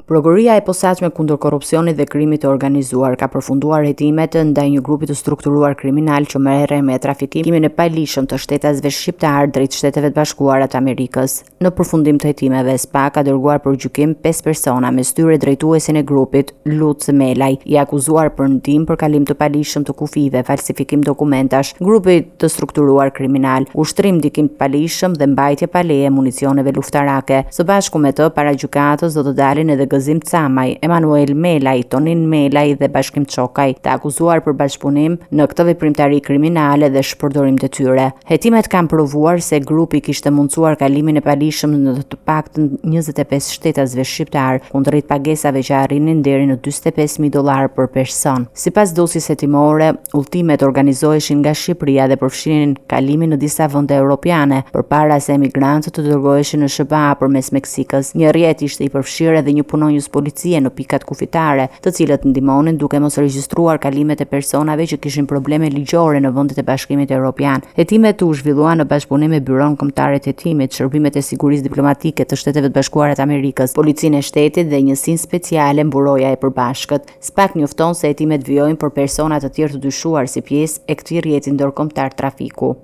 Prokuroria e posaçme kundër korrupsionit dhe krimit të organizuar ka përfunduar hetimet ndaj një grupi të strukturuar kriminal që merrej me trafikimin e paligjshëm të shtetësve shqiptar drejt Shteteve të Bashkuara të Amerikës. Në përfundim të hetimeve, SPA ka dërguar për gjykim 5 persona, mes tyre drejtuesin e grupit, Lucë Melaj, i akuzuar për ndihmë për kalim të paligjshëm të kufive, falsifikim dokumentash, grupi të strukturuar kriminal, ushtrim ndikim të paligjshëm dhe mbajtje pa leje municioneve luftarake. Së bashku me të, para gjykatës do të dalin edhe Gëzim Camaj, Emanuel Melaj, Tonin Melaj dhe Bashkim Çokaj, të akuzuar për bashkëpunim në këtë veprimtari kriminale dhe shpërdorim të tyre. Hetimet kanë provuar se grupi kishte mundsuar kalimin e paligjshëm në të paktën 25 shtetasve shqiptar, kundrejt pagesave që arrinin deri në $45.000 për person. Sipas dosjes hetimore, udhëtimet organizoheshin nga Shqipëria dhe përfshinin kalimin në disa vende europiane, përpara se emigrantët të dërgoheshin në SBA përmes Meksikës. Një rrjet ishte i përfshirë edhe një punonjës policie në pikat kufitare, të cilët ndihmonin duke mos regjistruar kalimet e personave që kishin probleme ligjore në vendet e Bashkimit Evropian. Hetimet u zhvilluan në bashkëpunim me Byron Kombëtare të Hetimit, Shërbimet e Sigurisë Diplomatike të Shteteve të Bashkuara të Amerikës, Policinë e Shtetit dhe Njësinë Speciale Mburoja e Përbashkët. SPAK njofton se hetimet vijojnë për persona të tjerë të dyshuar si pjesë e këtij rrjeti ndërkombëtar trafiku.